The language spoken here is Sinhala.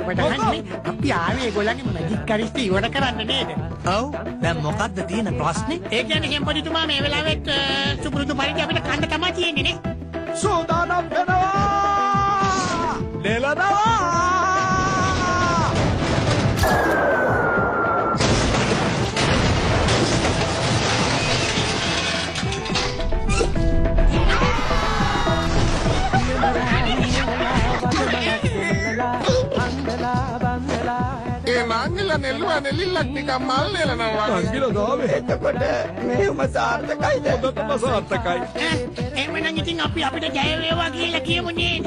ඔබට අහන්නේ අපි ආවේ ඒගොල්ලන්ගේ මැජික් කරිස්ටි ඉවර කරන්න නේද? ඔව්. දැන් මොකද්ද තියෙන ප්‍රශ්නේ? ඒ කියන්නේ හෙම්පොඩිතුමා මේ වෙලාවෙත් සුපුරුදු පරිදි අපිට කන්න තමයි තියෙන්නේ නේ. සූදානම් වෙනවා! නෙලනවා! මංගල නෙල්ලුවා නෙල්ලක් නිකන් මල් නෙලනවා. මංගල ගාවේ. එතකොට මේම සාර්ථකයිද? හොඳටම සාර්ථකයි. එහෙනම් ඉතින් අපි අපිට ජය වේවා කියලා කියමු නේද?